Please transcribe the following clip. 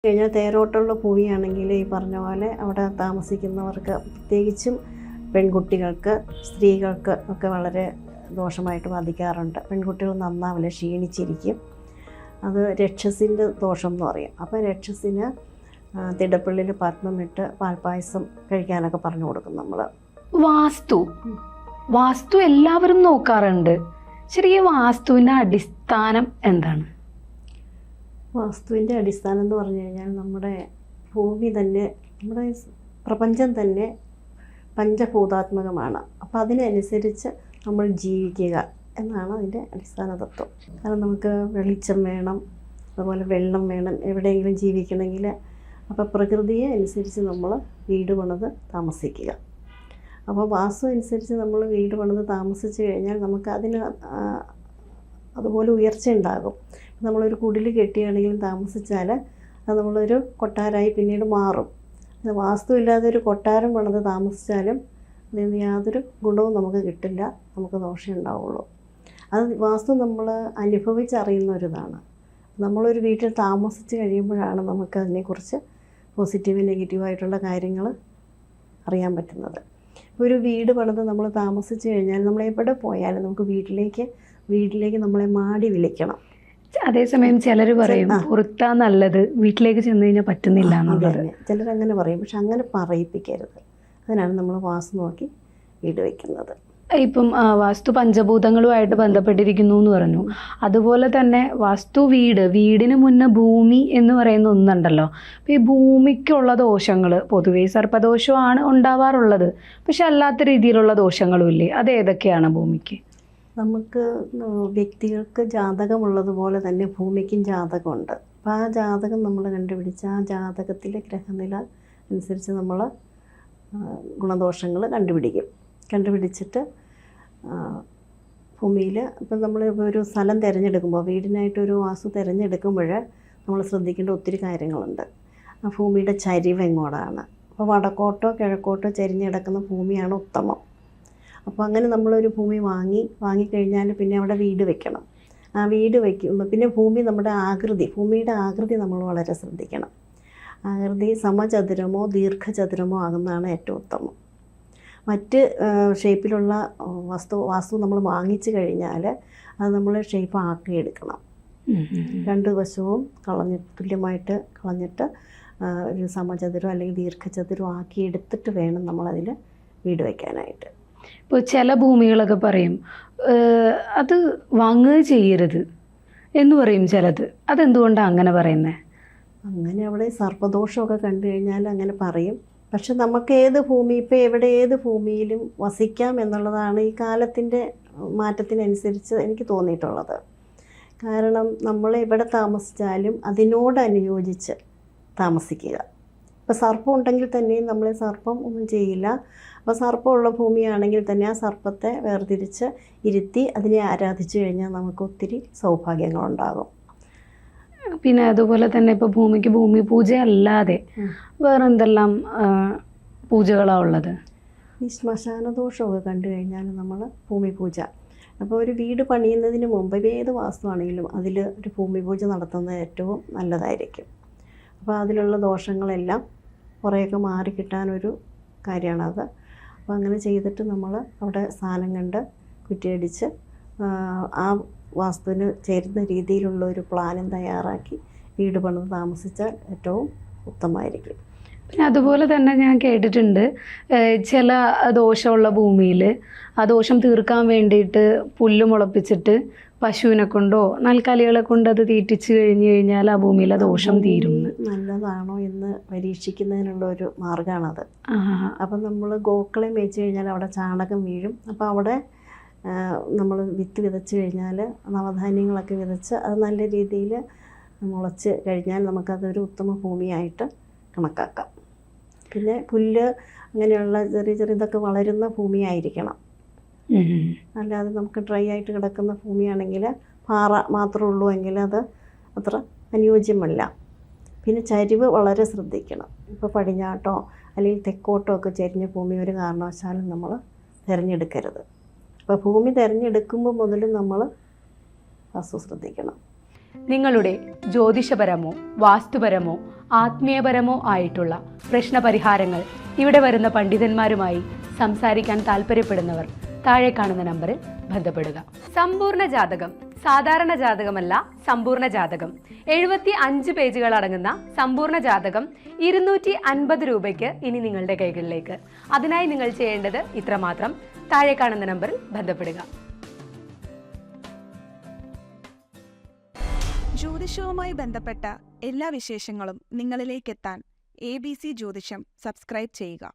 കഴിഞ്ഞാൽ തേരോട്ടമുള്ള ഭൂമിയാണെങ്കിൽ ഈ പറഞ്ഞ പോലെ അവിടെ താമസിക്കുന്നവർക്ക്, പ്രത്യേകിച്ചും പെൺകുട്ടികൾക്ക്, സ്ത്രീകൾക്ക് ഒക്കെ വളരെ ദോഷമായിട്ട് ബാധിക്കാറുണ്ട്. പെൺകുട്ടികൾ നന്നാവില്ല, ക്ഷീണിച്ചിരിക്കും. അത് രക്ഷസിൻ്റെ ദോഷം എന്ന് പറയും. അപ്പോൾ രക്ഷസിന് തിടപ്പള്ളിയിൽ പത്മമിട്ട് പാൽപ്പായസം കഴിക്കാനൊക്കെ പറഞ്ഞു കൊടുക്കും നമ്മൾ. വാസ്തു എല്ലാവരും നോക്കാറുണ്ട്. ശരിക്കും വാസ്തുവിൻ്റെ അടിസ്ഥാനം എന്താണ്? വാസ്തുവിൻ്റെ അടിസ്ഥാനം എന്ന് പറഞ്ഞു കഴിഞ്ഞാൽ നമ്മുടെ ഭൂമി തന്നെ, നമ്മുടെ പ്രപഞ്ചം തന്നെ പഞ്ചഭൂതാത്മകമാണ്. അപ്പോൾ അതിനനുസരിച്ച് നമ്മൾ ജീവിക്കുക എന്നാണ് അതിൻ്റെ അടിസ്ഥാന തത്വം. കാരണം നമുക്ക് വെളിച്ചം വേണം, അതുപോലെ വെള്ളം വേണം എവിടെയെങ്കിലും ജീവിക്കണമെങ്കിൽ. അപ്പോൾ പ്രകൃതിയെ അനുസരിച്ച് നമ്മൾ വീട് പണിത് താമസിക്കുക. അപ്പോൾ വാസ്തു അനുസരിച്ച് നമ്മൾ വീട് പണിത് താമസിച്ച് കഴിഞ്ഞാൽ നമുക്ക് അതിന് അതുപോലെ ഉയർച്ച ഉണ്ടാകും. നമ്മളൊരു കുടിൽ കെട്ടിയാണെങ്കിലും താമസിച്ചാൽ അത് നമ്മളൊരു കൊട്ടാരമായി പിന്നീട് മാറും. വാസ്തു ഇല്ലാതെ ഒരു കൊട്ടാരം പണിത് താമസിച്ചാലും അതിൽ നിന്ന് യാതൊരു ഗുണവും നമുക്ക് കിട്ടില്ല, നമുക്ക് ദോഷം ഉണ്ടാവുള്ളൂ. അത് വാസ്തു നമ്മൾ അനുഭവിച്ചറിയുന്ന ഒരിതാണ്. നമ്മളൊരു വീട്ടിൽ താമസിച്ച് കഴിയുമ്പോഴാണ് നമുക്കതിനെക്കുറിച്ച് പോസിറ്റീവ് നെഗറ്റീവായിട്ടുള്ള കാര്യങ്ങൾ അറിയാൻ പറ്റുന്നത്. ഒരു വീട് പണിത് നമ്മൾ താമസിച്ച് കഴിഞ്ഞാൽ നമ്മൾ എവിടെ പോയാലും നമുക്ക് വീട്ടിലേക്ക് നമ്മളെ മാടി വിളിക്കണം. അതേസമയം ചിലർ പറയും പുറത്താ നല്ലത്, വീട്ടിലേക്ക് ചെന്ന് കഴിഞ്ഞാൽ പറ്റുന്നില്ല എന്നുള്ളത്. ചിലരങ്ങനെ പറയും, പക്ഷെ അങ്ങനെ പറയിപ്പിക്കരുത്. അതിനാണ് നമ്മൾ വാസ്തു നോക്കി വീട് വയ്ക്കുന്നത്. ഇപ്പം വാസ്തു പഞ്ചഭൂതങ്ങളുമായിട്ട് ബന്ധപ്പെട്ടിരിക്കുന്നു എന്ന് പറഞ്ഞു. അതുപോലെ തന്നെ വാസ്തു വീടിന് മുന്നേ ഭൂമി എന്ന് പറയുന്ന ഒന്നുണ്ടല്ലോ. അപ്പോൾ ഈ ഭൂമിക്കുള്ള ദോഷങ്ങൾ പൊതുവേ സർപ്പദോഷമാണ് ഉണ്ടാവാറുള്ളത്, പക്ഷെ അല്ലാത്ത രീതിയിലുള്ള ദോഷങ്ങളും ഇല്ലേ? അത് ഏതൊക്കെയാണ് ഭൂമിക്ക്? നമുക്ക് വ്യക്തികൾക്ക് ജാതകമുള്ളതുപോലെ തന്നെ ഭൂമിക്കും ജാതകമുണ്ട്. അപ്പോൾ ആ ജാതകം നമ്മൾ കണ്ടുപിടിച്ച് ആ ജാതകത്തിലെ ഗ്രഹനില അനുസരിച്ച് നമ്മൾ ഗുണദോഷങ്ങൾ കണ്ടുപിടിച്ചിട്ട് ഭൂമിയിൽ ഇപ്പം നമ്മൾ ഒരു സ്ഥലം തിരഞ്ഞെടുക്കുമ്പോൾ, വീടിനായിട്ടൊരു വാസ്തു തിരഞ്ഞെടുക്കുമ്പോൾ നമ്മൾ ശ്രദ്ധിക്കേണ്ട ഒത്തിരി കാര്യങ്ങളുണ്ട്. ആ ഭൂമിയുടെ ചരിവ് എങ്ങോട്ടാണ്. അപ്പോൾ വടക്കോട്ടോ കിഴക്കോട്ടോ ചരിഞ്ഞിടക്കുന്ന ഭൂമിയാണ് ഉത്തമം. അപ്പോൾ അങ്ങനെ നമ്മളൊരു ഭൂമി വാങ്ങിക്കഴിഞ്ഞാൽ പിന്നെ അവിടെ വീട് വെക്കണം. ആ വീട് വയ്ക്കുമ്പോൾ പിന്നെ ഭൂമിയുടെ ആകൃതി നമ്മൾ വളരെ ശ്രദ്ധിക്കണം. ആകൃതി സമചതുരമോ ദീർഘചതുരമോ ആകുന്നതാണ് ഏറ്റവും ഉത്തമം. മറ്റ് ഷേപ്പിലുള്ള വാസ്തു നമ്മൾ വാങ്ങിച്ചു കഴിഞ്ഞാൽ അത് നമ്മൾ ഷേപ്പ് ആക്കിയെടുക്കണം. രണ്ട് വശവും തുല്യമായിട്ട് കളഞ്ഞിട്ട് ഒരു സമചതുരം അല്ലെങ്കിൽ ദീർഘചതുരം ആക്കിയെടുത്തിട്ട് വേണം നമ്മളതിൽ വീട് വയ്ക്കാനായിട്ട്. ഇപ്പോൾ ചില ഭൂമികളൊക്കെ പറയും അത് വാങ്ങുക ചെയ്യരുത് എന്ന് പറയും ചിലത്. അതെന്തുകൊണ്ടാണ് അങ്ങനെ പറയുന്നത്? അങ്ങനെ അവിടെ സർപ്പദോഷമൊക്കെ കണ്ടു കഴിഞ്ഞാൽ അങ്ങനെ പറയും. പക്ഷെ നമുക്ക് ഏത് ഭൂമിയിലും വസിക്കാം എന്നുള്ളതാണ് ഈ കാലത്തിൻ്റെ മാറ്റത്തിനനുസരിച്ച് എനിക്ക് തോന്നിയിട്ടുള്ളത്. കാരണം നമ്മൾ എവിടെ താമസിച്ചാലും അതിനോടനുയോജിച്ച് താമസിക്കുക. ഇപ്പോൾ സർപ്പം ഉണ്ടെങ്കിൽ തന്നെയും നമ്മളെ സർപ്പം ഒന്നും ചെയ്യില്ല. അപ്പോൾ സർപ്പമുള്ള ഭൂമിയാണെങ്കിൽ തന്നെ ആ സർപ്പത്തെ വേർതിരിച്ച് ഇരുത്തി അതിനെ ആരാധിച്ചു കഴിഞ്ഞാൽ നമുക്ക് ഒത്തിരി സൗഭാഗ്യങ്ങളുണ്ടാകും. പിന്നെ അതുപോലെ തന്നെ ഇപ്പോൾ ഭൂമിക്ക് ഭൂമി പൂജ അല്ലാതെ വേറെ എന്തെല്ലാം പൂജകളാണ് ഉള്ളത്? ഈ ശ്മശാനദോഷമൊക്കെ കണ്ടു കഴിഞ്ഞാൽ നമ്മൾ ഭൂമി പൂജ, അപ്പോൾ ഒരു വീട് പണിയുന്നതിന് മുമ്പ് ഏത് വാസ്തുവാണെങ്കിലും അതിൽ ഒരു ഭൂമി പൂജ നടത്തുന്നത് ഏറ്റവും നല്ലതായിരിക്കും. അപ്പോൾ അതിലുള്ള ദോഷങ്ങളെല്ലാം കുറേയൊക്കെ മാറിക്കിട്ടാനൊരു കാര്യമാണത്. അപ്പോൾ അങ്ങനെ ചെയ്തിട്ട് നമ്മൾ അവിടെ സ്ഥാനം കണ്ട് കുറ്റിയടിച്ച് ആ വാസ്തുവിന് ചേരുന്ന രീതിയിലുള്ള ഒരു പ്ലാനും തയ്യാറാക്കി വീട് പണിത് താമസിച്ചാൽ ഏറ്റവും ഉത്തമമായിരിക്കും. പിന്നെ അതുപോലെ തന്നെ ഞാൻ കേട്ടിട്ടുണ്ട് ചില ദോഷമുള്ള ഭൂമിയിൽ ആ ദോഷം തീർക്കാൻ വേണ്ടിയിട്ട് പുല്ല് മുളപ്പിച്ചിട്ട് പശുവിനെ കൊണ്ടോ നാൽക്കാലികളെ കൊണ്ട് അത് തീറ്റിച്ച് കഴിഞ്ഞാൽ ആ ഭൂമിയിലെ ദോഷം തീരും. നല്ലതാണോ എന്ന് പരീക്ഷിക്കുന്നതിനുള്ള ഒരു മാർഗ്ഗമാണത്. അപ്പം നമ്മൾ ഗോക്കളെ മേയിച്ച് കഴിഞ്ഞാൽ അവിടെ ചാണകം വീഴും. അപ്പോൾ അവിടെ നമ്മൾ വിത്ത് വിതച്ച് കഴിഞ്ഞാൽ നവധാന്യങ്ങളൊക്കെ വിതച്ച് അത് നല്ല രീതിയിൽ മുളച്ച് കഴിഞ്ഞാൽ നമുക്കതൊരു ഉത്തമ ഭൂമിയായിട്ട് കണക്കാക്കാം. പിന്നെ പുല്ല് അങ്ങനെയുള്ള ചെറിയ ഇതൊക്കെ വളരുന്ന ഭൂമിയായിരിക്കണം. അല്ലാതെ നമുക്ക് ഡ്രൈ ആയിട്ട് കിടക്കുന്ന ഭൂമിയാണെങ്കിൽ പാറ മാത്രമേ ഉള്ളൂ എങ്കിൽ അത് അത്ര അനുയോജ്യമല്ല. പിന്നെ ചരിവ് വളരെ ശ്രദ്ധിക്കണം. ഇപ്പോൾ പടിഞ്ഞാട്ടോ അല്ലെങ്കിൽ തെക്കോട്ടോ ഒക്കെ ചരിഞ്ഞ ഭൂമി ഒരു കാരണവശാലും നമ്മൾ തിരഞ്ഞെടുക്കരുത്. അപ്പോൾ ഭൂമി തിരഞ്ഞെടുക്കുമ്പോൾ മുതലും നമ്മൾ വാസ്തു ശ്രദ്ധിക്കണം. നിങ്ങളുടെ ജ്യോതിഷപരമോ വാസ്തുപരമോ ആത്മീയപരമോ ആയിട്ടുള്ള പ്രശ്നപരിഹാരങ്ങൾ ഇവിടെ വരുന്ന പണ്ഡിതന്മാരുമായി സംസാരിക്കാൻ താല്പര്യപ്പെടുന്നവർ താഴെ കാണുന്ന നമ്പറിൽ ബന്ധപ്പെടുക. സമ്പൂർണ്ണ ജാതകം സാധാരണ ജാതകമല്ല, സമ്പൂർണ്ണ ജാതകം. 75 പേജുകൾ അടങ്ങുന്ന സമ്പൂർണ്ണ ജാതകം 250 രൂപയ്ക്ക് ഇനി നിങ്ങളുടെ കൈകളിലേക്ക്. അതിനായി നിങ്ങൾ ചെയ്യേണ്ടത് ഇത്രമാത്രം: താഴെ കാണുന്ന നമ്പറിൽ ബന്ധപ്പെടുക. ജ്യോതിഷവുമായി ബന്ധപ്പെട്ട എല്ലാ വിശേഷങ്ങളും നിങ്ങളിലേക്കെത്താൻ ABC ജ്യോതിഷം സബ്സ്ക്രൈബ് ചെയ്യുക.